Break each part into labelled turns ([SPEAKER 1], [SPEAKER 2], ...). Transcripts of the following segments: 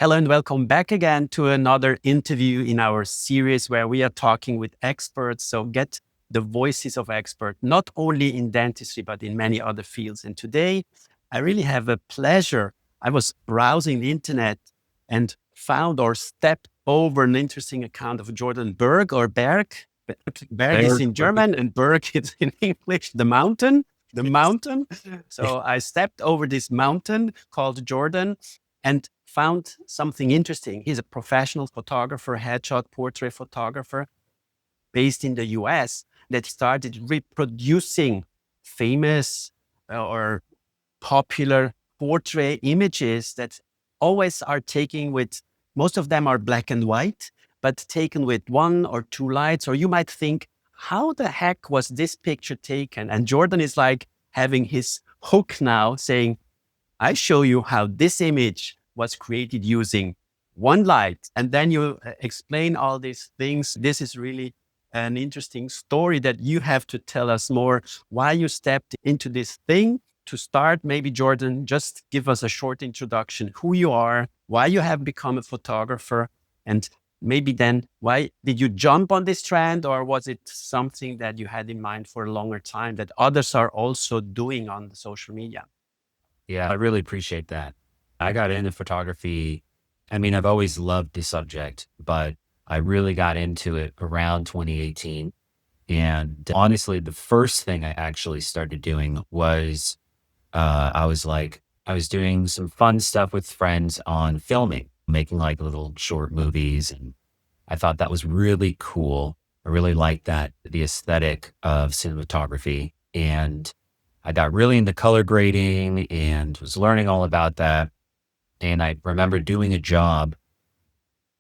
[SPEAKER 1] Hello and welcome back again to another interview in our series where we are talking with experts. So get the voices of experts, not only in dentistry, but in many other fields. And today I really have a pleasure. I was browsing the internet and found or stepped over an interesting account of Jordan Berg or Berg. Berg is in German and Berg is in English, the mountain. The mountain. So I stepped over this mountain called Jordan and found something interesting. He's a professional photographer, headshot portrait photographer based in the US that started reproducing famous or popular portrait images that always are taken with, most of them are black and white, but taken with one or two lights. Or you might think, how the heck was this picture taken? And Jordan is like having his hook now saying, I show you how this image was created using one light. And then you explain all these things. This is really an interesting story that you have to tell us more why you stepped into this thing. To start, maybe Jordan, just give us a short introduction, who you are, why you have become a photographer, and maybe then why did you jump on this trend, or was it something that you had in mind for a longer time that others are also doing on the social media?
[SPEAKER 2] Yeah, I really appreciate that. I got into photography. I mean, I've always loved the subject, but I really got into it around 2018. And honestly, the first thing I actually started doing was I was doing some fun stuff with friends on filming, making like little short movies. And I thought that was really cool. I really liked that, the aesthetic of cinematography. And I got really into color grading and was learning all about that. And I remember doing a job,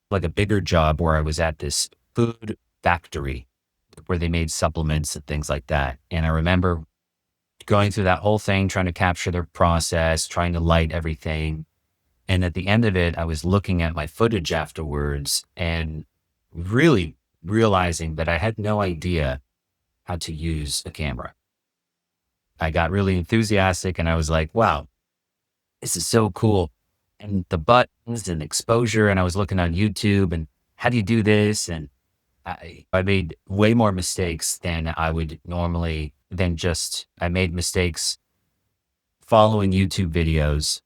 [SPEAKER 2] like a bigger job, where I was at this food factory where they made supplements and things like that. And I remember going through that whole thing, trying to capture their process, trying to light everything. And at the end of it, I was looking at my footage afterwards and really realizing that I had no idea how to use a camera. I got really enthusiastic and I was like, wow, this is so cool. And the buttons and exposure. And I was looking on YouTube and how do you do this? And I made way more mistakes than I would normally, I made mistakes following YouTube videos.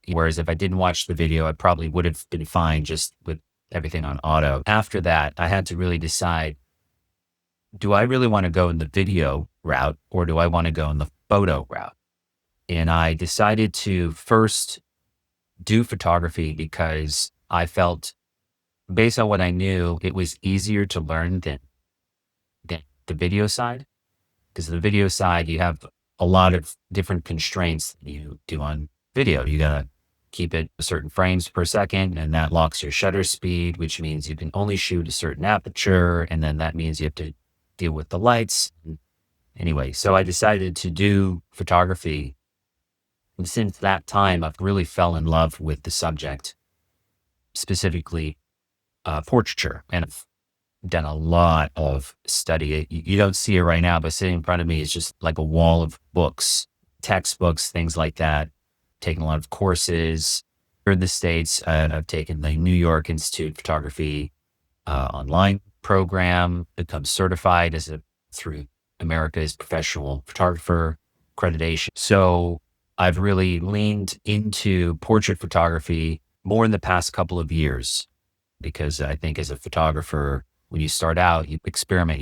[SPEAKER 2] Whereas if I didn't watch the video, I probably would have been fine just with everything on auto. After that, I had to really decide, do I really want to go in the video route or do I want to go in the photo route? And I decided to first do photography because I felt, based on what I knew, it was easier to learn than the video side. Because the video side, you have a lot of different constraints that you do on video. You got to keep it a certain frames per second, and that locks your shutter speed, which means you can only shoot a certain aperture. And then that means you have to deal with the lights. Anyway, so I decided to do photography. And since that time, I've really fell in love with the subject, specifically portraiture. And I've done a lot of study. You don't see it right now, but sitting in front of me is just like a wall of books, textbooks, things like that. Taken a lot of courses here in the States. I've taken the New York Institute of Photography online program, become certified through America's Professional Photographer accreditation. So I've really leaned into portrait photography more in the past couple of years, because I think as a photographer, when you start out, you experiment,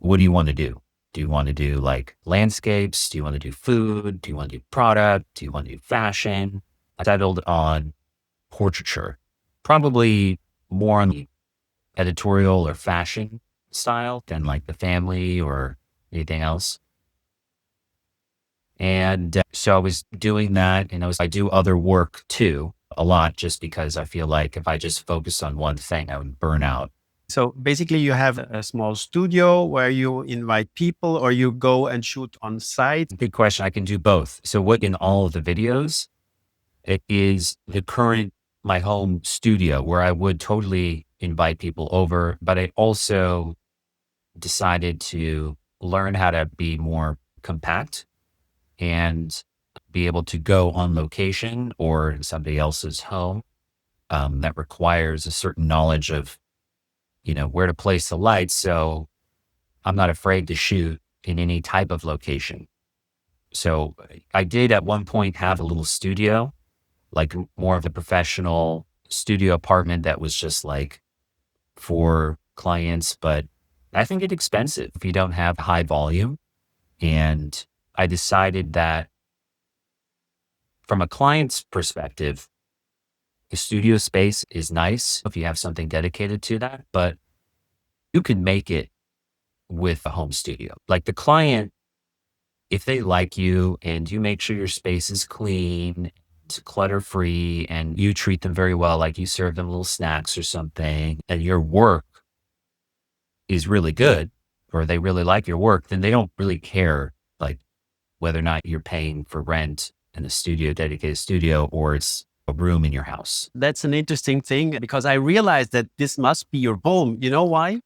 [SPEAKER 2] what do you want to do? Do you want to do like landscapes? Do you want to do food? Do you want to do product? Do you want to do fashion? I settled on portraiture, probably more on the editorial or fashion style than like the family or anything else. And so I was doing that, and I do other work too, a lot, just because I feel like if I just focus on one thing, I would burn out.
[SPEAKER 1] So basically you have a small studio where you invite people or you go and shoot on site.
[SPEAKER 2] Good question. I can do both. So what in all of the videos, it is my home studio where I would totally invite people over, but I also decided to learn how to be more compact and be able to go on location or somebody else's home that requires a certain knowledge of, where to place the lights. So I'm not afraid to shoot in any type of location. So I did at one point have a little studio, like more of a professional studio apartment that was just like for clients, but I think it's expensive if you don't have high volume. And I decided that from a client's perspective, the studio space is nice if you have something dedicated to that, but you can make it with a home studio. Like the client, if they like you and you make sure your space is clean, it's clutter free, and you treat them very well, like you serve them little snacks or something, and your work is really good, or they really like your work, then they don't really care like whether or not you're paying for rent in a studio, dedicated studio, or it's a room in your house.
[SPEAKER 1] That's an interesting thing because I realized that this must be your home. You know why?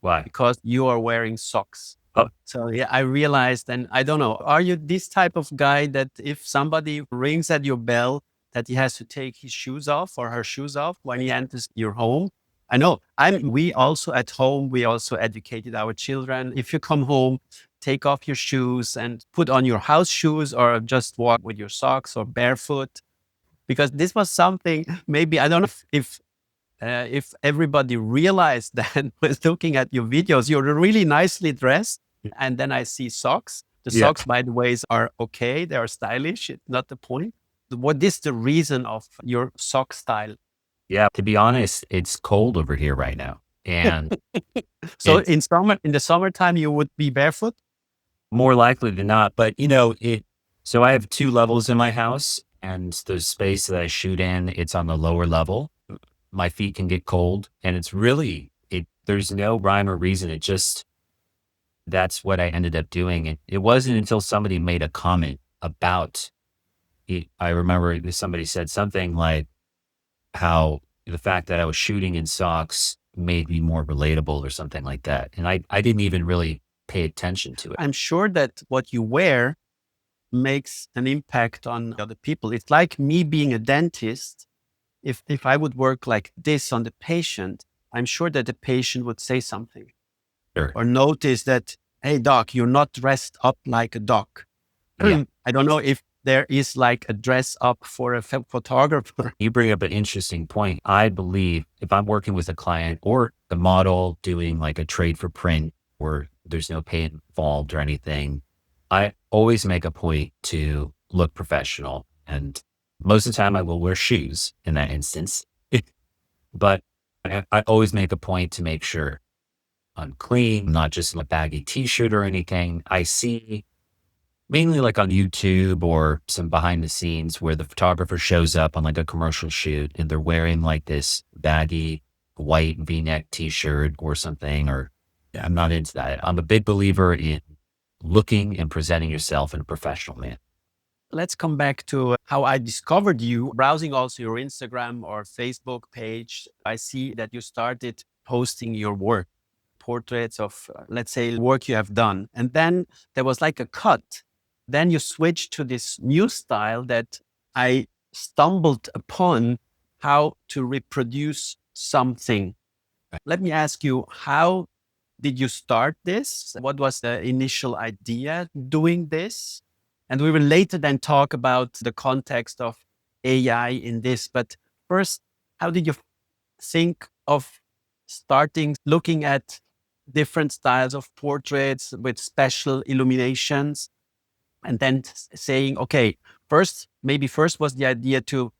[SPEAKER 2] Why?
[SPEAKER 1] Because you are wearing socks.
[SPEAKER 2] Oh,
[SPEAKER 1] So yeah, I realized, and I don't know, are you this type of guy that if somebody rings at your bell, that he has to take his shoes off or her shoes off when he enters your home? I know. We also at home, we also educated our children. If you come home, take off your shoes and put on your house shoes or just walk with your socks or barefoot. Because this was something maybe, I don't know if everybody realized that was looking at your videos, you're really nicely dressed. And then I see socks. The
[SPEAKER 2] yeah.
[SPEAKER 1] socks, by the way, are okay. They are stylish. It's not the point. What is the reason of your sock style?
[SPEAKER 2] Yeah. To be honest, it's cold over here right now. And
[SPEAKER 1] So
[SPEAKER 2] it's
[SPEAKER 1] in the summertime, you would be barefoot?
[SPEAKER 2] more likely than not, but so I have 2 levels in my house, and the space that I shoot in, it's on the lower level. My feet can get cold, and there's no rhyme or reason. That's what I ended up doing. And it wasn't until somebody made a comment about it. I remember somebody said something like how the fact that I was shooting in socks made me more relatable or something like that. And I didn't even really pay attention to it.
[SPEAKER 1] I'm sure that what you wear makes an impact on other people. It's like me being a dentist. If I would work like this on the patient, I'm sure that the patient would say something
[SPEAKER 2] Sure.
[SPEAKER 1] or notice that, hey, doc, you're not dressed up like a doc.
[SPEAKER 2] Yeah.
[SPEAKER 1] I don't know if there is like a dress up for a photographer.
[SPEAKER 2] You bring up an interesting point. I believe if I'm working with a client or the model doing like a trade for print where there's no pay involved or anything, I always make a point to look professional. And most of the time I will wear shoes in that instance. But I always make a point to make sure I'm clean, not just in a baggy t-shirt or anything. I see mainly like on YouTube or some behind the scenes where the photographer shows up on like a commercial shoot and they're wearing like this baggy white V-neck t-shirt or something, or I'm not into that. I'm a big believer in looking and presenting yourself in a professional manner.
[SPEAKER 1] Let's come back to how I discovered you. Browsing also your Instagram or Facebook page, I see that you started posting your work, portraits of, let's say, work you have done. And then there was like a cut. Then you switched to this new style that I stumbled upon, how to reproduce something. Let me ask you, how did you start this? What was the initial idea doing this? And we will later then talk about the context of AI in this. But first, how did you think of starting looking at different styles of portraits with special illuminations and then saying, okay, maybe first was the idea to,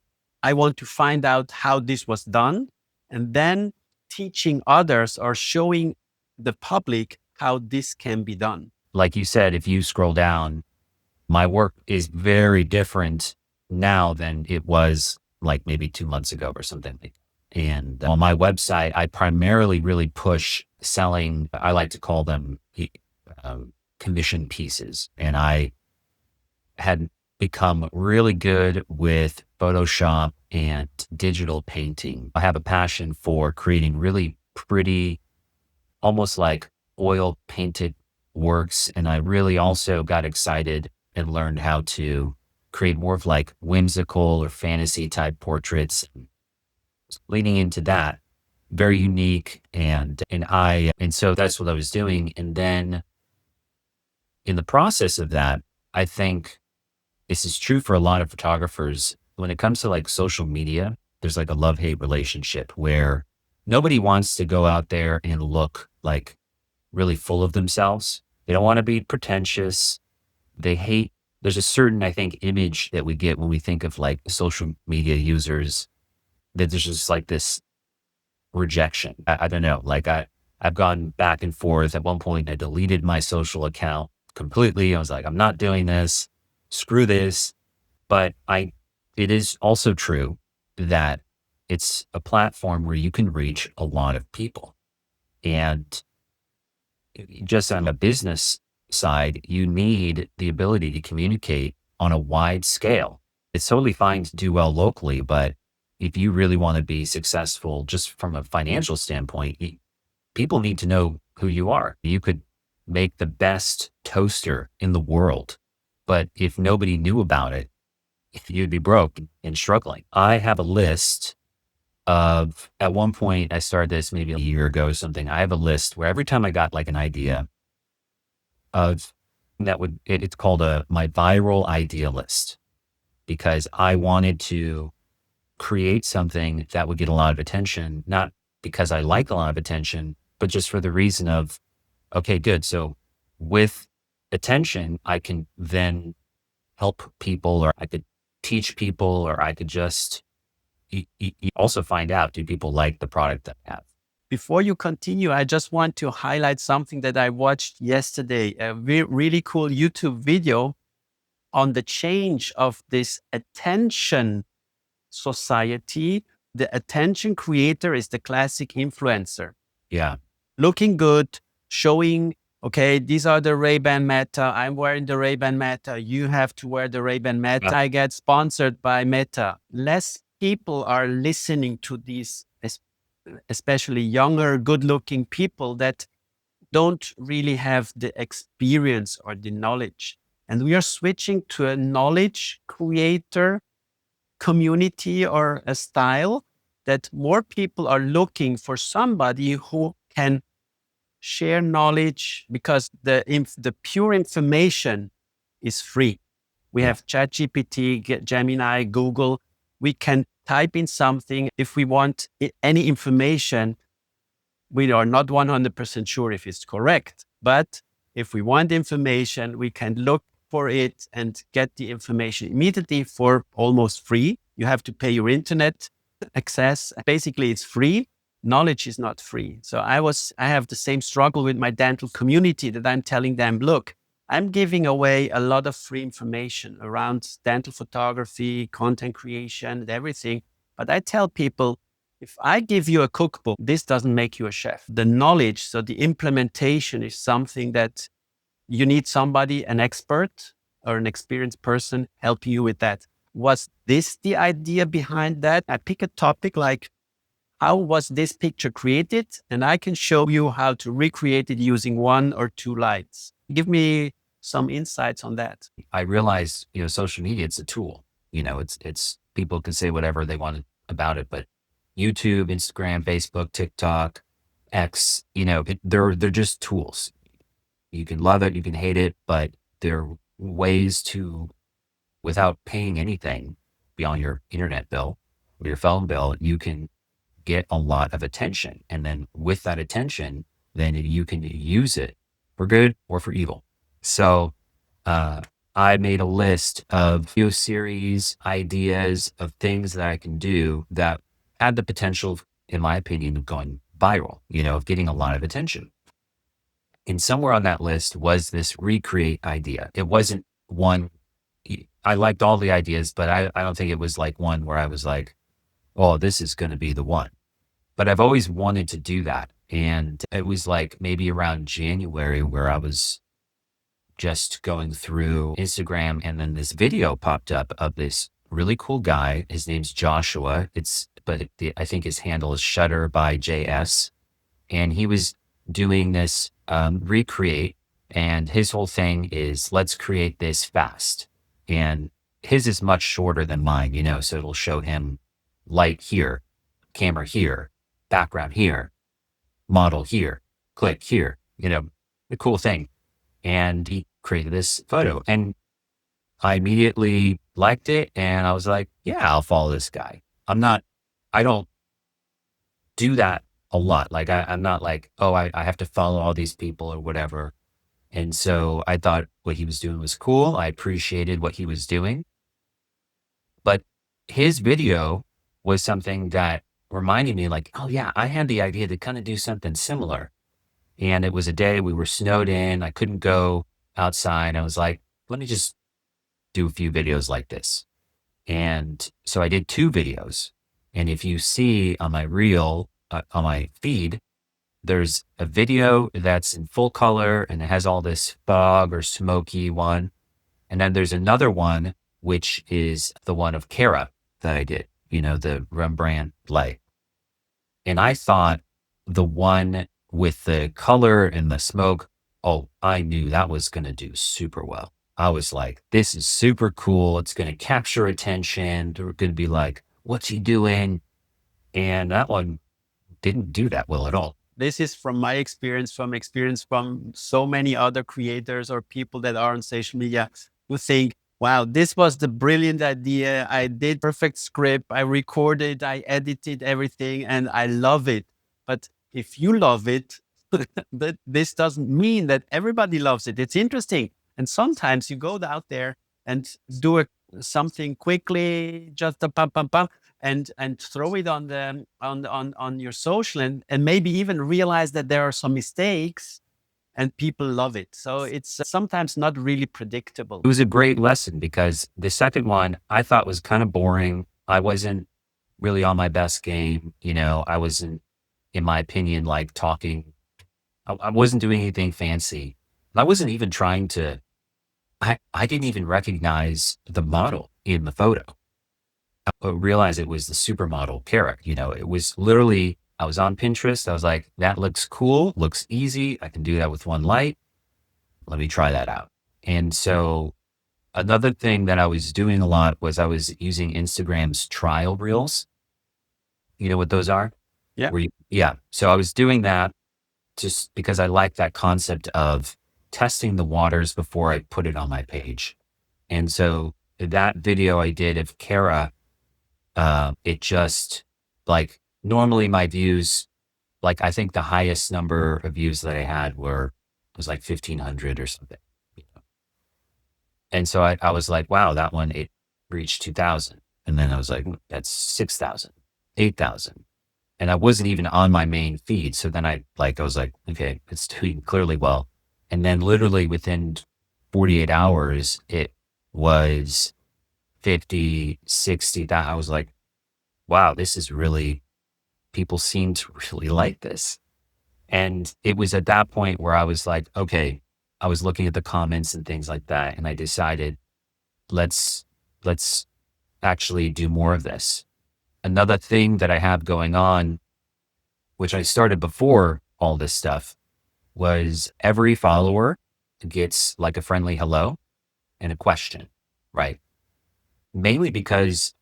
[SPEAKER 1] I want to find out how this was done, and then teaching others or showing the public how this can be done.
[SPEAKER 2] Like you said, if you scroll down, my work is very different now than it was like maybe 2 months ago or something. And on my website, I primarily really push selling, I like to call them commission pieces. And I had become really good with Photoshop and digital painting. I have a passion for creating really pretty, almost like oil painted works. And I really also got excited and learned how to create more of like whimsical or fantasy type portraits. leaning into that, very unique. And so that's what I was doing. And then in the process of that, I think this is true for a lot of photographers. When it comes to like social media, there's like a love-hate relationship where nobody wants to go out there and look like really full of themselves. They don't want to be pretentious. They hate, there's a certain, I think, image that we get when we think of like social media users, that there's just like this rejection. I don't know. I've gone back and forth. At one point, I deleted my social account completely. I was like, I'm not doing this. Screw this. But it is also true that it's a platform where you can reach a lot of people. And just on a business side, you need the ability to communicate on a wide scale. It's totally fine to do well locally, but if you really want to be successful just from a financial standpoint, people need to know who you are. You could make the best toaster in the world, but if nobody knew about it, you'd be broke and struggling. I have a list of, at one point, I started this maybe a year ago or something. I have a list where every time I got like an idea of it's called my viral idea list, because I wanted to create something that would get a lot of attention, not because I like a lot of attention, but just for the reason of, okay, good. So with attention, I can then help people, or I could teach people, or I could just also find out, do people like the product that I have?
[SPEAKER 1] Before you continue, I just want to highlight something that I watched yesterday, a really cool YouTube video on the change of this attention society. The attention creator is the classic influencer.
[SPEAKER 2] Yeah.
[SPEAKER 1] Looking good, showing, okay, these are the Ray-Ban Meta. I'm wearing the Ray-Ban Meta. You have to wear the Ray-Ban Meta. I get sponsored by Meta. Less people are listening to these, especially younger, good-looking people that don't really have the experience or the knowledge. And we are switching to a knowledge creator community, or a style that more people are looking for somebody who can share knowledge, because the pure information is free. We have ChatGPT, Gemini, Google. We can type in something. If we want any information, we are not 100% sure if it's correct. But if we want information, we can look for it and get the information immediately for almost free. You have to pay your internet access. Basically, it's free. Knowledge is not free. So I have the same struggle with my dental community, that I'm telling them, look, I'm giving away a lot of free information around dental photography, content creation, and everything. But I tell people, if I give you a cookbook, this doesn't make you a chef. The knowledge, so the implementation, is something that you need somebody, an expert or an experienced person, helping you with that. Was this the idea behind that? I pick a topic like, how was this picture created? And I can show you how to recreate it using 1 or 2 lights. Give me some insights on that.
[SPEAKER 2] I realize, social media, it's a tool. It's people can say whatever they want about it, but YouTube, Instagram, Facebook, TikTok, X, they're just tools. You can love it, you can hate it, but they're ways to, without paying anything beyond your internet bill or your phone bill, you can get a lot of attention. And then with that attention, then you can use it for good or for evil. So I made a list of video series ideas of things that I can do that had the potential, in my opinion, of going viral, of getting a lot of attention. And somewhere on that list was this recreate idea. It wasn't one, I liked all the ideas, but I don't think it was like one where I was like, oh, this is going to be the one. But I've always wanted to do that. And it was like maybe around January where I was just going through Instagram, and then this video popped up of this really cool guy. His name's Joshua. I think his handle is Shutter by JS. And he was doing this recreate, and his whole thing is, let's create this fast. And his is much shorter than mine, so it'll show him light here. camera here, background here, model here, click here, the cool thing. And he created this photo and I immediately liked it. And I was like, yeah, I'll follow this guy. I don't do that a lot. Like I'm not like, oh, I have to follow all these people or whatever. And so I thought what he was doing was cool. I appreciated what he was doing. But his video was something that reminded me like, oh yeah, I had the idea to kind of do something similar. And it was a day we were snowed in. I couldn't go outside. I was like, let me just do a few videos like this. And so I did two videos. And if you see on my reel, on my feed, there's a video that's in full color and it has all this fog or smoky one. And then there's another one, which is the one of Kara that I did, the Rembrandt light. And I thought the one with the color and the smoke, oh, I knew that was going to do super well. I was like, this is super cool. It's going to capture attention. They're going to be like, what's he doing? And that one didn't do that well at all.
[SPEAKER 1] This is from my experience, from so many other creators or people that are on social media who think, wow, this was the brilliant idea. I did perfect script. I recorded, I edited everything, and I love it. But if you love it, this doesn't mean that everybody loves it. It's interesting. And sometimes you go out there and do something quickly, just a pam, pam, pam, and throw it on your social and maybe even realize that there are some mistakes and people love it. So it's sometimes not really predictable.
[SPEAKER 2] It was a great lesson because the second one I thought was kind of boring. I wasn't really on my best game. I wasn't, in my opinion, like talking. I wasn't doing anything fancy. I wasn't even trying to, I didn't even recognize the model in the photo. I realized it was the supermodel Kara. It was literally, I was on Pinterest. I was like, that looks cool, looks easy. I can do that with one light. Let me try that out. And so another thing that I was doing a lot was I was using Instagram's trial reels. You know what those are?
[SPEAKER 1] Yeah.
[SPEAKER 2] Yeah. So I was doing that just because I like that concept of testing the waters before I put it on my page. And so that video I did of Kara, it just like normally my views, like I think the highest number of views that I had was like 1,500 or something. And so I was like, wow, that one, it reached 2,000. And then I was like, that's 6,000, 8,000. And I wasn't even on my main feed. So then I was like, okay, it's doing clearly well. And then literally within 48 hours, it was 50, 60. That I was like, wow, this is really, people seem to really like this. And it was at that point where I was like, okay, I was looking at the comments and things like that. And I decided, let's actually do more of this. Another thing that I have going on, which I started before all this stuff, was every follower gets like a friendly hello and a question, right? Mainly because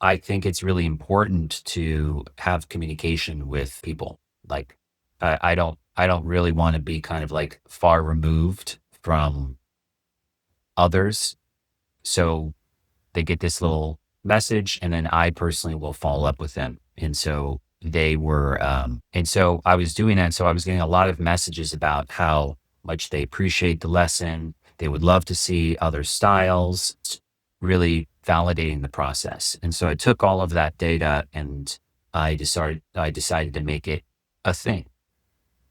[SPEAKER 2] I think it's really important to have communication with people. Like I don't really want to be kind of like far removed from others. So they get this little message and then I personally will follow up with them. And so and so I was doing that. So I was getting a lot of messages about how much they appreciate the lesson. They would love to see other styles, really validating the process. And so I took all of that data and I decided to make it a thing.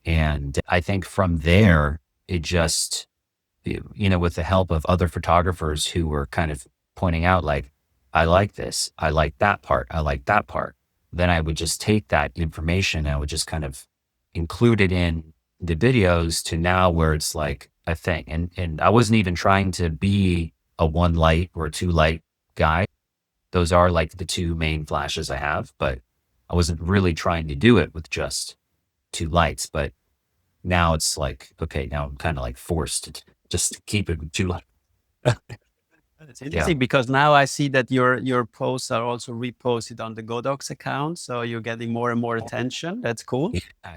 [SPEAKER 2] And I think from there, it just, with the help of other photographers who were kind of pointing out like, I like this, I like that part, I like that part. Then I would just take that information and I would just kind of include it in the videos to now where it's like a thing. And I wasn't even trying to be a one light or a two light guy. Those are like the two main flashes I have, but I wasn't really trying to do it with just two lights. But now it's like, okay, now I'm kind of like forced to just keep it with two lights.
[SPEAKER 1] It's
[SPEAKER 2] Yeah.
[SPEAKER 1] interesting because now I see that your posts are also reposted on the Godox account, so you're getting more and more attention. That's cool.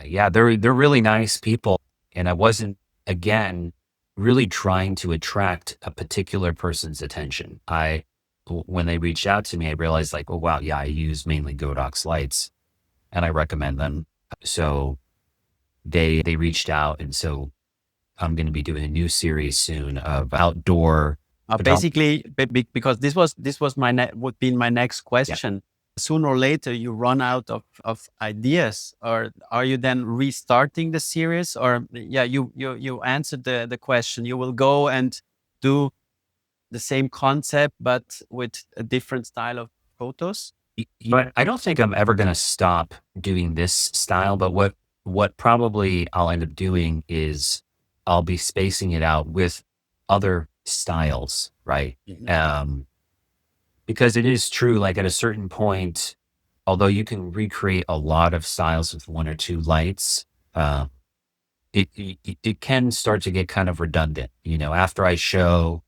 [SPEAKER 2] Yeah, they're really nice people. And I wasn't, again, really trying to attract a particular person's attention. When they reached out to me, I realized like, oh, wow, yeah, I use mainly Godox lights and I recommend them. So they reached out. And so I'm going to be doing a new series soon of outdoor photography.
[SPEAKER 1] Basically, because this was would be my next
[SPEAKER 2] Yeah.
[SPEAKER 1] question. Sooner or later, you run out of ideas, or are you then restarting the series? Or yeah, you answered the question. You will go and do the same concept, but with a different style of photos.
[SPEAKER 2] But I don't think I'm ever going to stop doing this style. But what probably I'll end up doing is I'll be spacing it out with other styles, right?
[SPEAKER 1] Mhm.
[SPEAKER 2] Because it is true, like at a certain point, although you can recreate a lot of styles with one or two lights, uh, it can start to get kind of redundant. After I show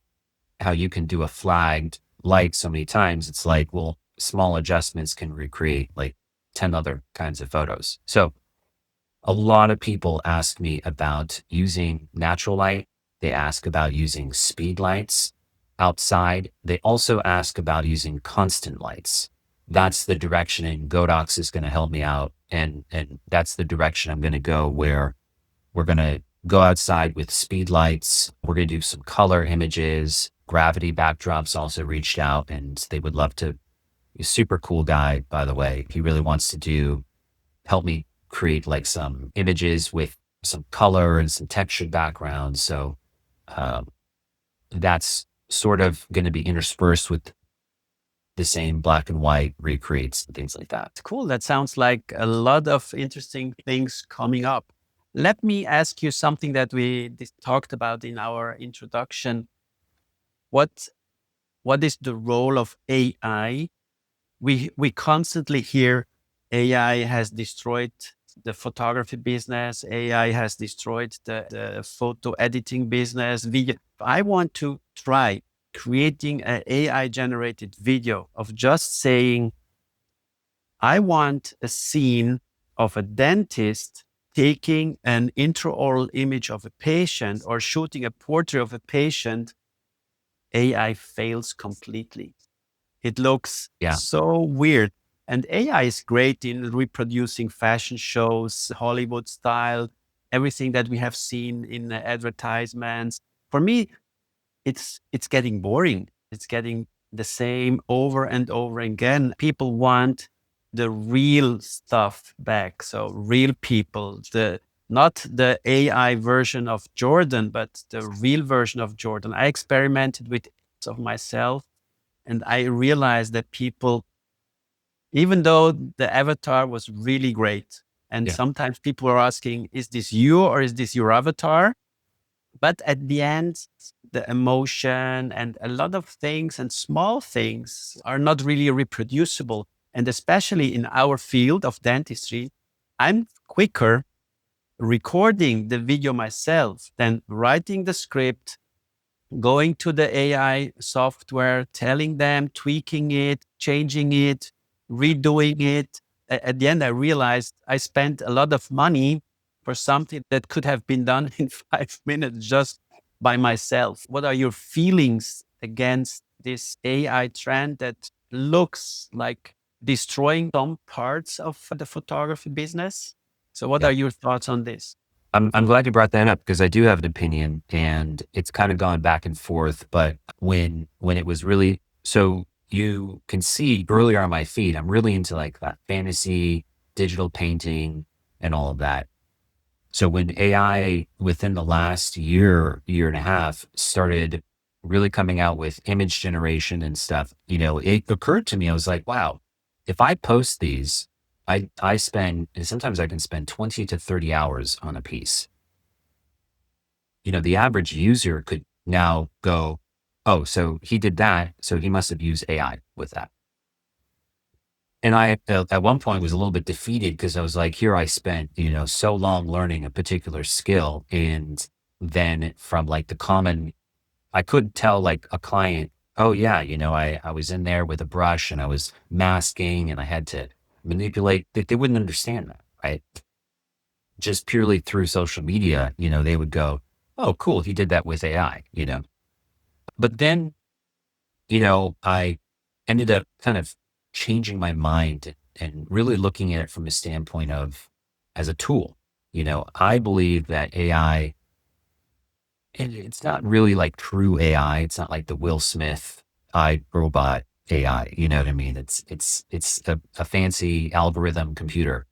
[SPEAKER 2] how you can do a flagged light so many times, it's like, well, small adjustments can recreate like 10 other kinds of photos. So a lot of people ask me about using natural light. They ask about using speed lights outside. They also ask about using constant lights. That's the direction, and Godox is going to help me out. And that's the direction I'm going to go, where we're going to go outside with speed lights. We're going to do some color images. Gravity Backdrops also reached out and they would love to. He's a super cool guy, by the way. He really wants to help me create like some images with some color and some textured backgrounds. So um, that's sort of going to be interspersed with the same black and white recreates and things like that.
[SPEAKER 1] Cool. That sounds like a lot of interesting things coming up. Let me ask you something that we talked about in our introduction. What what is the role of AI? We constantly hear AI has destroyed the photography business. AI has destroyed the photo editing business. Video. I want to try creating an AI generated video of just saying, I want a scene of a dentist taking an intraoral image of a patient or shooting a portrait of a patient. AI fails completely. It looks
[SPEAKER 2] Yeah.
[SPEAKER 1] so weird. And AI is great in reproducing fashion shows, Hollywood style, everything that we have seen in the advertisements. For me, it's getting boring. It's getting the same over and over again. People want the real stuff back. So real people, not the AI version of Jordan, but the real version of Jordan. I experimented with it of myself, and I realized that people, even though the avatar was really great, and
[SPEAKER 2] Yeah.
[SPEAKER 1] sometimes people are asking, is this you or is this your avatar? But at the end, the emotion and a lot of things and small things are not really reproducible. And especially in our field of dentistry, I'm quicker recording the video myself than writing the script, going to the AI software, telling them, tweaking it, changing it, redoing it. At the end, I realized I spent a lot of money for something that could have been done in 5 minutes just by myself. What are your feelings against this AI trend that looks like destroying some parts of the photography business? So, what
[SPEAKER 2] Yeah.
[SPEAKER 1] are your thoughts on this?
[SPEAKER 2] I'm glad you brought that up because I do have an opinion and it's kind of gone back and forth. But when it was really, so you can see earlier on my feed, I'm really into like that fantasy, digital painting and all of that. So when AI within the last year and a half started really coming out with image generation and stuff, it occurred to me, I was like, wow, if I post these, I spend, and sometimes I can spend 20 to 30 hours on a piece. The average user could now go, oh, so he did that. So he must have used AI with that. And I, at one point, was a little bit defeated because I was like, here I spent, so long learning a particular skill. And then from like I could tell like a client Oh yeah, I was in there with a brush and I was masking and I had to manipulate. They wouldn't understand that, right? Just purely through social media, they would go, "Oh, cool, he did that with AI." But then, I ended up kind of changing my mind and really looking at it from a standpoint of as a tool. I believe that AI, and it's not really like true AI. It's not like the Will Smith I robot AI. You know what I mean? It's a fancy algorithm computer.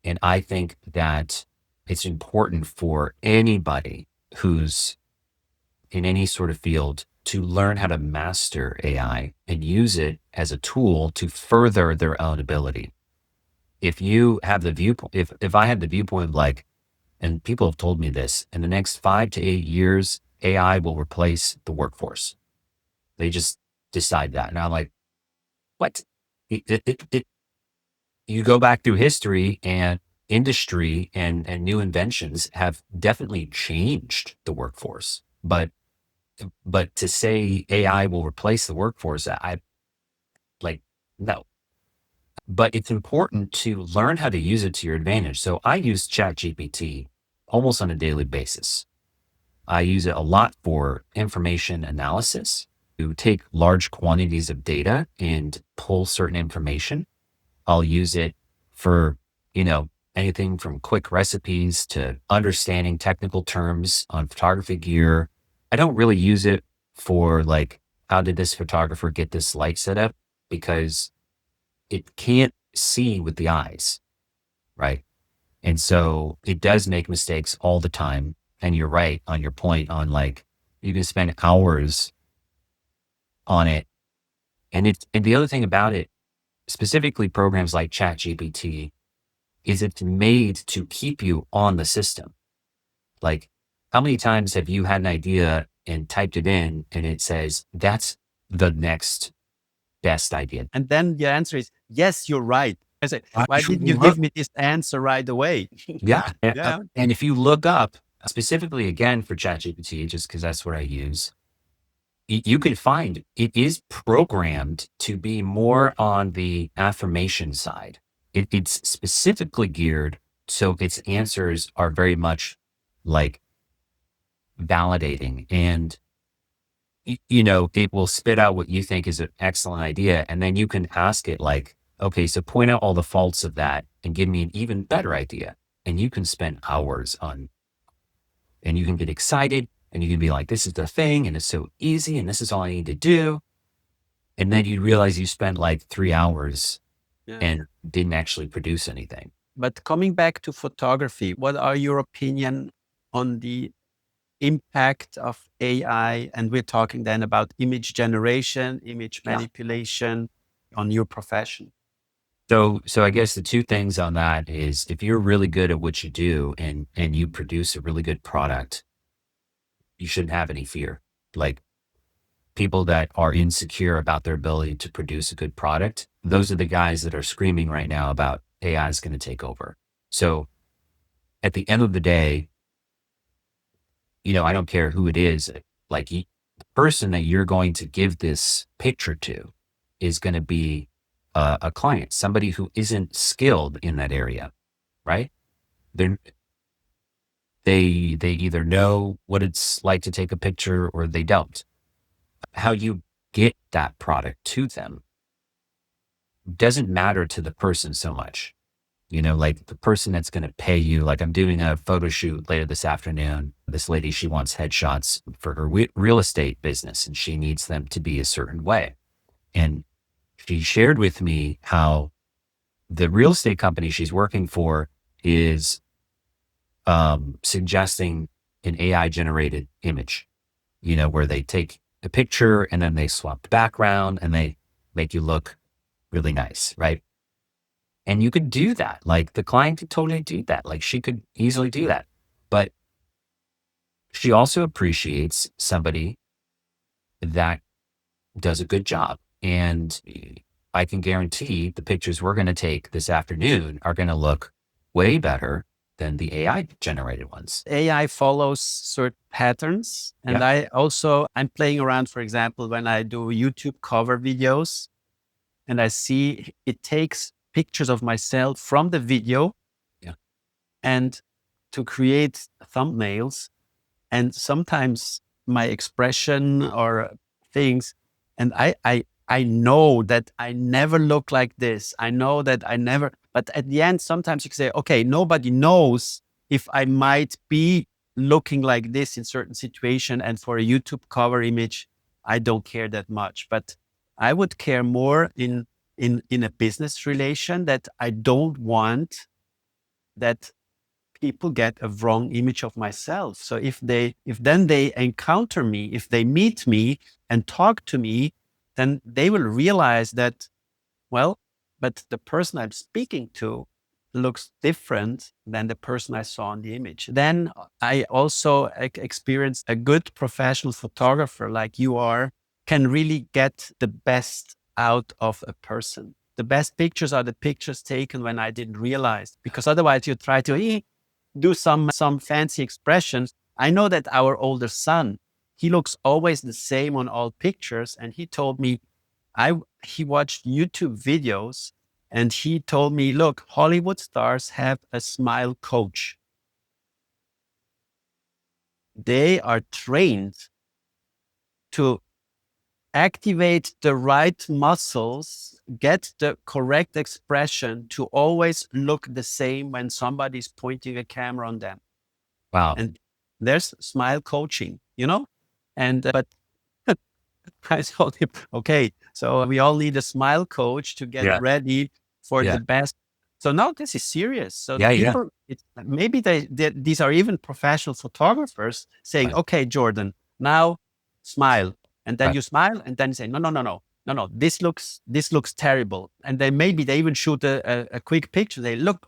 [SPEAKER 2] And I think that it's important for anybody who's in any sort of field to learn how to master AI and use it as a tool to further their own ability. If you have the viewpoint, if I had the viewpoint of like, and people have told me this, in the next 5 to 8 years, AI will replace the workforce. They just decide that. And I'm like, what? You go back through history and industry and new inventions have definitely changed the workforce. But to say AI will replace the workforce, I like, no. But it's important to learn how to use it to your advantage. So I use ChatGPT almost on a daily basis. I use it a lot for information analysis, to take large quantities of data and pull certain information. I'll use it for, you know, anything from quick recipes to understanding technical terms on photography gear. I don't really use it for like, how did this photographer get this light set up? Because it can't see with the eyes, right? And so it does make mistakes all the time. And you're right on your point on like, you can spend hours on it. And the other thing about it, specifically programs like ChatGPT, is it's made to keep you on the system. Like, how many times have you had an idea and typed it in and it says, that's the next best idea?
[SPEAKER 1] And then the answer is, yes, you're right. I say,
[SPEAKER 2] I
[SPEAKER 1] why didn't you
[SPEAKER 2] look,
[SPEAKER 1] give me this answer right away?
[SPEAKER 2] yeah.
[SPEAKER 1] Yeah.
[SPEAKER 2] And if you look up specifically again for ChatGPT, just because that's what I use, you can find it is programmed to be more on the affirmation side. It's specifically geared so its answers are very much like validating, and it will spit out what you think is an excellent idea, and then you can ask it like, okay, so point out all the faults of that and give me an even better idea. And you can spend hours on, and you can get excited and you can be like, this is the thing and it's so easy and this is all I need to do. And then you realize you spent like 3 hours
[SPEAKER 1] Yeah.
[SPEAKER 2] and didn't actually produce anything.
[SPEAKER 1] But coming back to photography, what are your opinion on the impact of AI? And we're talking then about image generation, image
[SPEAKER 2] Yeah.
[SPEAKER 1] manipulation on your profession.
[SPEAKER 2] So I guess the two things on that is, if you're really good at what you do and you produce a really good product, you shouldn't have any fear. Like, people that are insecure about their ability to produce a good product, those are the guys that are screaming right now about AI is going to take over. So at the end of the day, I don't care who it is. Like, the person that you're going to give this picture to is going to be a client, somebody who isn't skilled in that area, right? They're, they either know what it's like to take a picture or they don't. How you get that product to them doesn't matter to the person so much. Like the person that's going to pay you, like I'm doing a photo shoot later this afternoon. This lady, she wants headshots for her real estate business and she needs them to be a certain way. And she shared with me how the real estate company she's working for is suggesting an AI generated image, where they take a picture and then they swap the background and they make you look really nice, right? And you could do that. Like, the client could totally do that. Like, she could easily do that. But she also appreciates somebody that does a good job. And I can guarantee the pictures we're going to take this afternoon are going to look way better than the AI generated ones.
[SPEAKER 1] AI follows certain patterns. And
[SPEAKER 2] Yeah.
[SPEAKER 1] I'm playing around, for example, when I do YouTube cover videos and I see it takes pictures of myself from the video
[SPEAKER 2] Yeah.
[SPEAKER 1] and to create thumbnails. And sometimes my expression or things, and I know that I never look like this. I know that I never, but at the end, sometimes you can say, okay, nobody knows if I might be looking like this in certain situation. And for a YouTube cover image, I don't care that much, but I would care more in a business relation that I don't want that people get a wrong image of myself. So if then they encounter me, if they meet me and talk to me, then they will realize that, well, but the person I'm speaking to looks different than the person I saw in the image. Then I also experienced a good professional photographer like you are can really get the best out of a person. The best pictures are the pictures taken when I didn't realize, because otherwise you try to do some fancy expressions. I know that our older son, he looks always the same on all pictures. And he told me, he watched YouTube videos and he told me, look, Hollywood stars have a smile coach. They are trained to activate the right muscles, get the correct expression to always look the same when somebody's pointing a camera on them.
[SPEAKER 2] Wow.
[SPEAKER 1] And there's smile coaching, and but I told him, okay, so we all need a smile coach to get
[SPEAKER 2] Yeah.
[SPEAKER 1] ready for
[SPEAKER 2] Yeah.
[SPEAKER 1] the best. So now this is serious. So
[SPEAKER 2] Yeah. Yeah.
[SPEAKER 1] people, maybe these are even professional photographers saying,
[SPEAKER 2] Right.
[SPEAKER 1] okay, Jordan, now smile. And then
[SPEAKER 2] Right.
[SPEAKER 1] you smile and then you say, no, no, no, no, no, no, this looks terrible. And then maybe they even shoot a quick picture. They look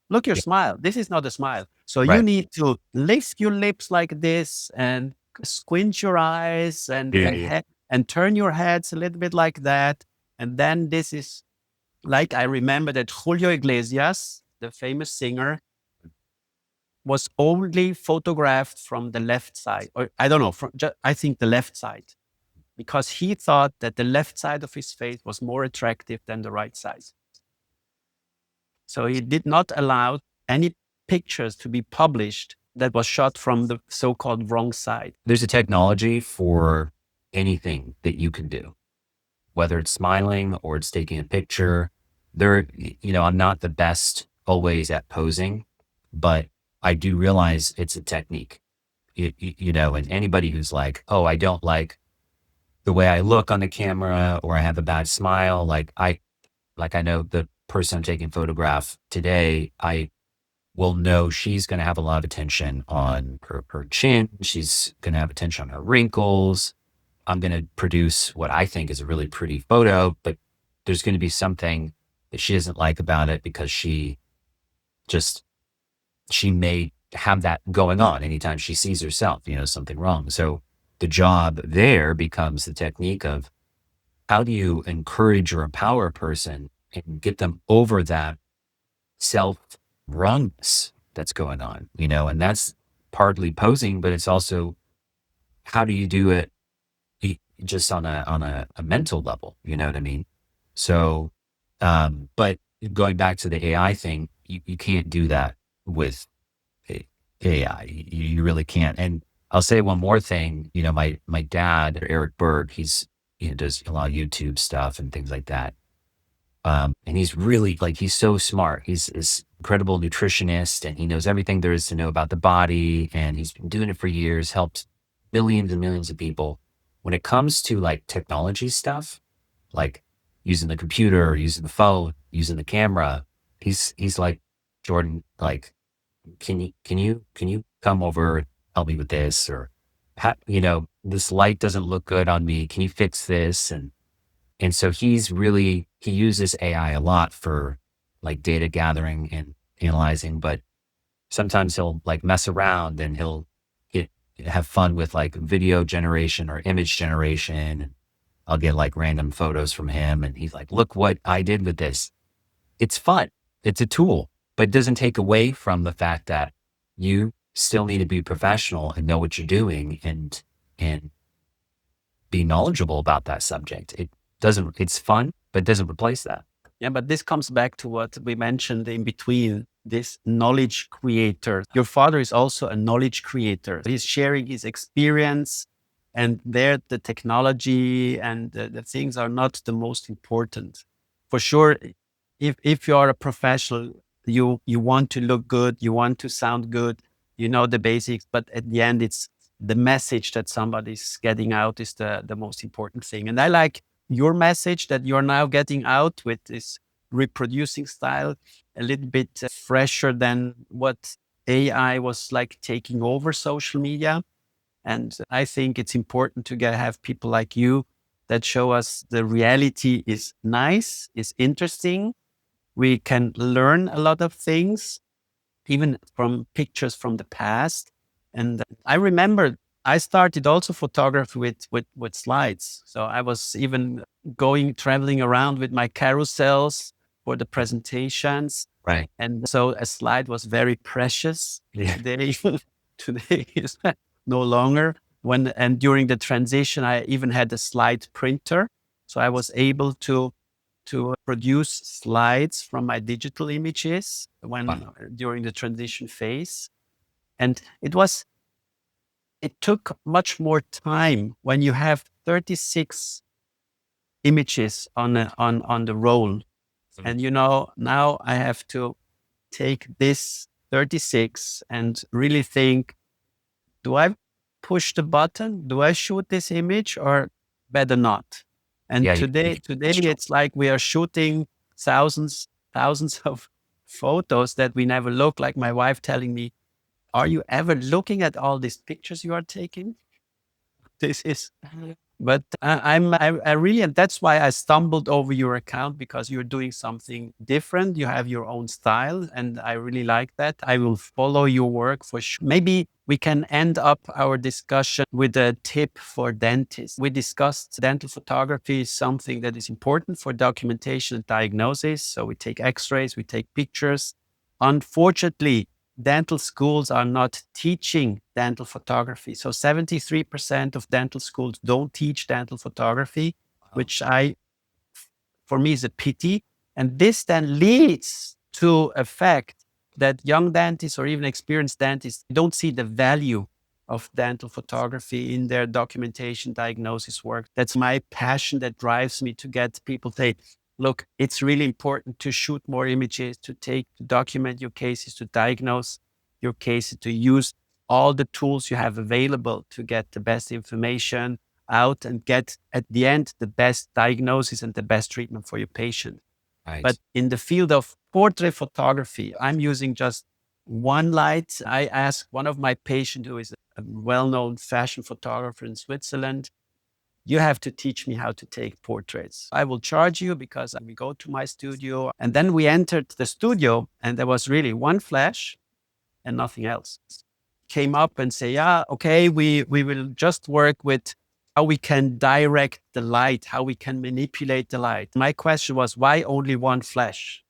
[SPEAKER 1] your
[SPEAKER 2] Yeah.
[SPEAKER 1] smile. This is not a smile. So you
[SPEAKER 2] Right.
[SPEAKER 1] need to lift your lips like this and squint your eyes and
[SPEAKER 2] Yeah. Yeah.
[SPEAKER 1] and turn your heads a little bit like that. And then this is like, I remember that Julio Iglesias, the famous singer, was only photographed from the left side, or I don't know, I think the left side, because he thought that the left side of his face was more attractive than the right side. So he did not allow any pictures to be published that was shot from the so-called wrong side.
[SPEAKER 2] There's a technology for anything that you can do, whether it's smiling or it's taking a picture. I'm not the best always at posing, but I do realize it's a technique, and anybody who's like, oh, I don't like the way I look on the camera or I have a bad smile. I know the person I'm taking photograph today, I will know she's going to have a lot of attention on her chin. She's going to have attention on her wrinkles. I'm going to produce what I think is a really pretty photo, but there's going to be something that she doesn't like about it because she may have that going on anytime she sees herself, something wrong. So the job there becomes the technique of how do you encourage or empower a person and get them over that self-wrongness that's going on, and that's partly posing, but it's also how do you do it just on a mental level, you know what I mean? So, but going back to the AI thing, you can't do that with AI. You really can't. And I'll say one more thing, my dad, Eric Berg, does a lot of YouTube stuff and things like that. And he's really he's so smart. He's this incredible nutritionist and he knows everything there is to know about the body. And he's been doing it for years, helped millions and millions of people. When it comes to technology stuff, like using the computer, using the phone, using the camera, he's like, Jordan, can you come over and help me with this? Or, this light doesn't look good on me. Can you fix this? And so he uses AI a lot for data gathering and analyzing, but sometimes he'll mess around and he'll have fun with video generation or image generation. I'll get random photos from him and he's like, look what I did with this. It's fun. It's a tool. but it doesn't take away from the fact that you still need to be professional and know what you're doing and be knowledgeable about that subject. It's fun, but it doesn't replace that.
[SPEAKER 1] Yeah, but this comes back to what we mentioned in between, this knowledge creator. Your father is also a knowledge creator. He's sharing his experience, and there the technology and the things are not the most important. For sure, if you are a professional, you want to look good, you want to sound good, you know the basics, but at the end, it's the message that somebody's getting out is the most important thing. And I like your message that you're now getting out with this reproducing style, a little bit fresher than what AI was like taking over social media. And I think it's important to have people like you that show us the reality is nice, is interesting. We can learn a lot of things, even from pictures from the past. And I remember I started also photography with slides. So I was even traveling around with my carousels for the presentations.
[SPEAKER 2] Right.
[SPEAKER 1] And so a slide was very precious.
[SPEAKER 2] Yeah.
[SPEAKER 1] Today is no longer. And during the transition, I even had a slide printer. So I was able to produce slides from my digital images
[SPEAKER 2] Wow.
[SPEAKER 1] during the transition phase. And it took much more time when you have 36 images on the roll. And now I have to take this 36 and really think, do I push the button? Do I shoot this image or better not? And
[SPEAKER 2] Yeah.
[SPEAKER 1] today it's like we are shooting thousands of photos that we never look. Like my wife telling me, "Are you ever looking at all these pictures you are taking?" This is, but I really, and that's why I stumbled over your account, because you're doing something different. You have your own style, and I really like that. I will follow your work for sure. Maybe we can end up our discussion with a tip for dentists. We discussed dental photography is something that is important for documentation and diagnosis. So we take x-rays, we take pictures. Unfortunately, dental schools are not teaching dental photography. So 73% of dental schools don't teach dental photography, which for me is a pity. And this then leads to a fact that young dentists or even experienced dentists don't see the value of dental photography in their documentation diagnosis work. That's my passion that drives me to get people to say, look, it's really important to shoot more images, to document your cases, to diagnose your cases, to use all the tools you have available to get the best information out and get at the end the best diagnosis and the best treatment for your patient.
[SPEAKER 2] Right.
[SPEAKER 1] But in the field of portrait photography, I'm using just one light. I asked one of my patients, who is a well-known fashion photographer in Switzerland, you have to teach me how to take portraits. I will charge you, because we go to my studio. And then we entered the studio and there was really one flash and nothing else. Came up and say, yeah, okay, we will just work with how we can direct the light, how we can manipulate the light. My question was, why only one flash?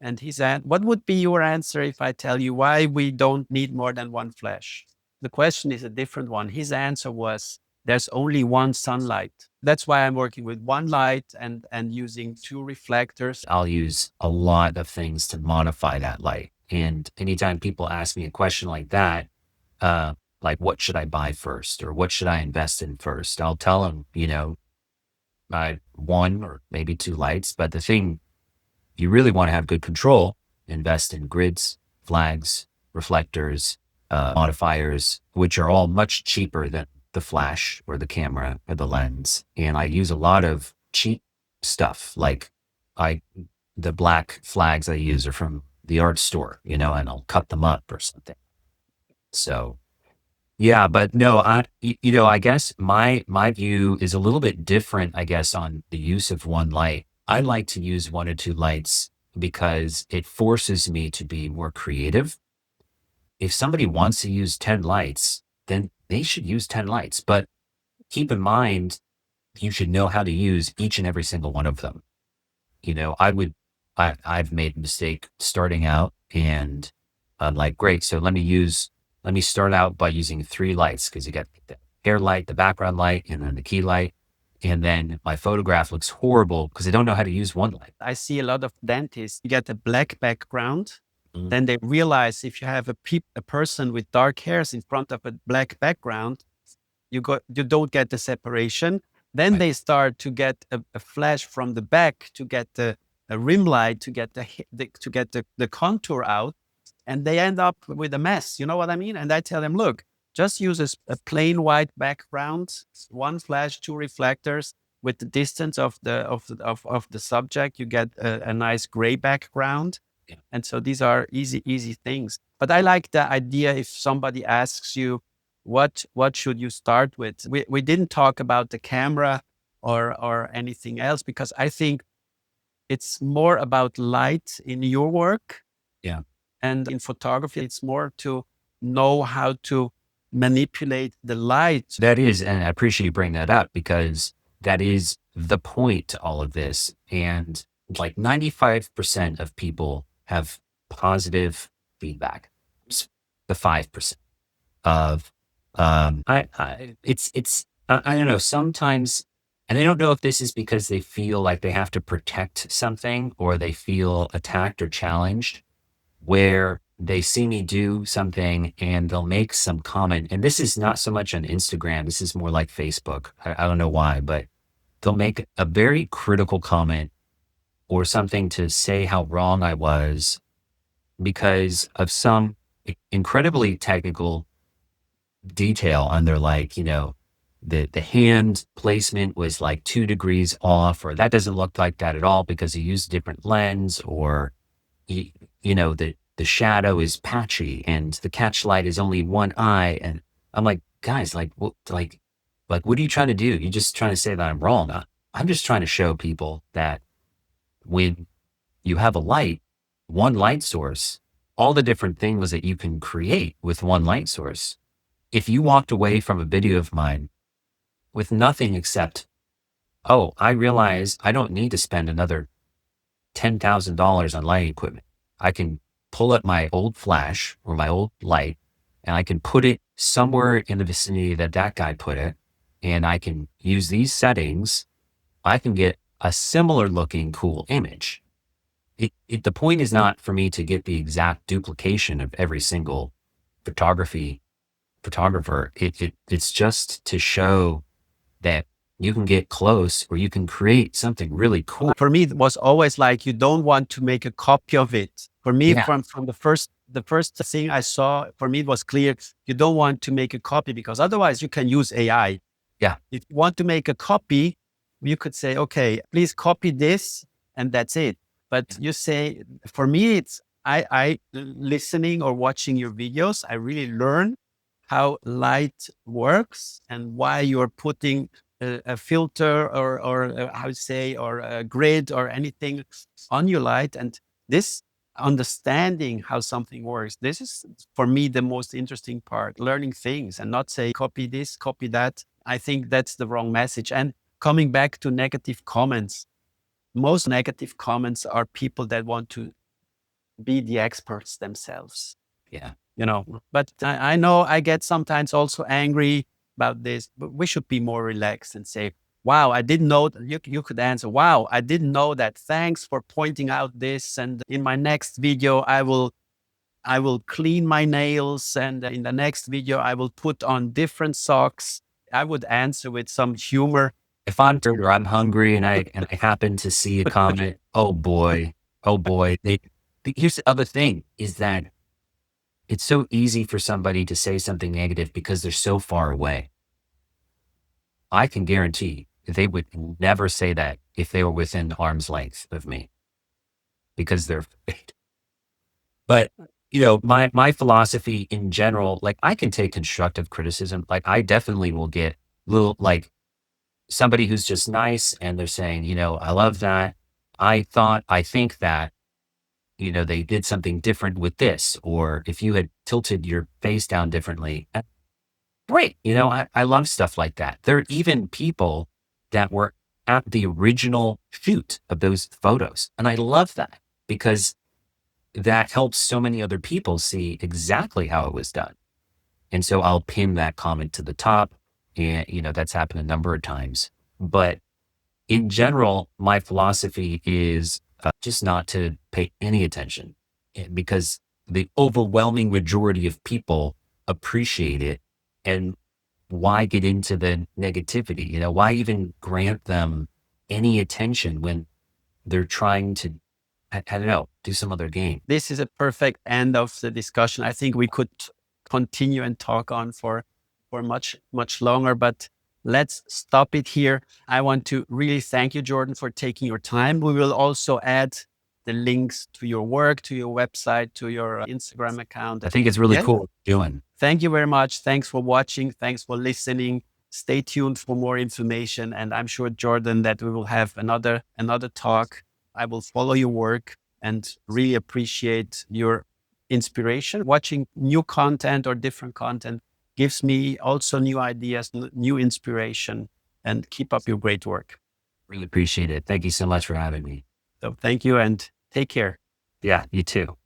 [SPEAKER 1] And he said, what would be your answer if I tell you why we don't need more than one flash? The question is a different one. His answer was, there's only one sunlight. That's why I'm working with one light and using two reflectors.
[SPEAKER 2] I'll use a lot of things to modify that light. And anytime people ask me a question like that, like what should I buy first or what should I invest in first? I'll tell them, one or maybe two lights. But the thing, if you really want to have good control, invest in grids, flags, reflectors, modifiers, which are all much cheaper than the flash or the camera or the lens. And I use a lot of cheap stuff. Like the black flags I use are from the art store, and I'll cut them up or something. So yeah, but no, I guess my view is a little bit different, I guess, on the use of one light. I like to use one or two lights because it forces me to be more creative. If somebody wants to use 10 lights, then they should use 10 lights. But keep in mind, you should know how to use each and every single one of them. I've made a mistake starting out And I'm like, great. So let me start out by using 3 lights, because you got the hair light, the background light, and then the key light. And then my photograph looks horrible because I don't know how to use one light.
[SPEAKER 1] I see a lot of dentists, you get a black background.
[SPEAKER 2] Mm.
[SPEAKER 1] Then they realize if you have a person with dark hairs in front of a black background, you don't get the separation. Then
[SPEAKER 2] Right.
[SPEAKER 1] they start to get a flash from the back to get a rim light to get the contour out, and they end up with a mess. You know what I mean? And I tell them, look, just use a plain white background, one flash, two reflectors. With the distance of the subject, you get a nice gray background.
[SPEAKER 2] Yeah.
[SPEAKER 1] And so these are easy things. But I like the idea if somebody asks you, what should you start with? We didn't talk about the camera or anything else, because I think it's more about light in your work.
[SPEAKER 2] Yeah.
[SPEAKER 1] And in photography, it's more to know how to manipulate the light.
[SPEAKER 2] That is, and I appreciate you bringing that up, because that is the point to all of this. And like 95% of people have positive feedback. It's the 5% of, I don't know, sometimes, and I don't know if this is because they feel like they have to protect something or they feel attacked or challenged, where they see me do something and they'll make some comment. And this is not so much on Instagram. This is more like Facebook. I don't know why, but they'll make a very critical comment or something to say how wrong I was because of some incredibly technical detail on their, like, the hand placement was like 2 degrees off, or that doesn't look like that at all because you used a different lens, or the shadow is patchy and the catch light is only one eye. And I'm like, guys, like, what, what are you trying to do? You're just trying to say that I'm wrong. I'm just trying to show people that when you have a light, one light source, all the different things that you can create with one light source. If you walked away from a video of mine with nothing except, oh, I realize I don't need to spend another $10,000 on lighting equipment. I can pull up my old flash or my old light and I can put it somewhere in the vicinity that guy put it. And I can use these settings. I can get a similar looking cool image. The point is not for me to get the exact duplication of every single photographer. It's just to show that you can get close or you can create something really cool.
[SPEAKER 1] For me, it was always like, you don't want to make a copy of it. For me,
[SPEAKER 2] Yeah.
[SPEAKER 1] from the first thing I saw, for me, it was clear, you don't want to make a copy, because otherwise you can use AI.
[SPEAKER 2] Yeah.
[SPEAKER 1] If you want to make a copy, you could say, okay, please copy this, and that's it. But you say, for me, it's, I listening or watching your videos, I really learn how light works and why you're putting a filter or how to say, or a grid or anything on your light. And this understanding how something works, this is for me the most interesting part, learning things and not say, copy this, copy that. I think that's the wrong message. And coming back to negative comments, most negative comments are people that want to be the experts themselves.
[SPEAKER 2] Yeah.
[SPEAKER 1] But I know I get sometimes also angry about this, but we should be more relaxed and say, wow, I didn't know that. You could answer, wow, I didn't know that. Thanks for pointing out this. And in my next video, I will clean my nails. And in the next video, I will put on different socks. I would answer with some humor.
[SPEAKER 2] If I'm or I'm hungry and I happen to see a comment, oh boy. Here's the other thing, is that it's so easy for somebody to say something negative because they're so far away. I can guarantee they would never say that if they were within arm's length of me, because they're afraid. But my philosophy in general, like, I can take constructive criticism. Like, I definitely will get little, like, somebody who's just nice and they're saying, I love that. I think that, they did something different with this, or if you had tilted your face down differently, great. I love stuff like that. There are even people that were at the original shoot of those photos. And I love that, because that helps so many other people see exactly how it was done. And so I'll pin that comment to the top. And, that's happened a number of times. But in general, my philosophy is just not to pay any attention because the overwhelming majority of people appreciate it. And why get into the negativity? Why even grant them any attention when they're trying to, I don't know, do some other game?
[SPEAKER 1] This is a perfect end of the discussion. I think we could continue and talk on for much longer, but let's stop it here. I want to really thank you, Jordan, for taking your time. We will also add the links to your work, to your website, to your Instagram account.
[SPEAKER 2] I think it's really cool what you're doing.
[SPEAKER 1] Thank you very much. Thanks for watching. Thanks for listening. Stay tuned for more information. And I'm sure, Jordan, that we will have another talk. I will follow your work and really appreciate your inspiration. Watching new content or different content gives me also new ideas, new inspiration, and keep up your great work.
[SPEAKER 2] Really appreciate it. Thank you so much for having me.
[SPEAKER 1] So thank you and take care.
[SPEAKER 2] Yeah, you too.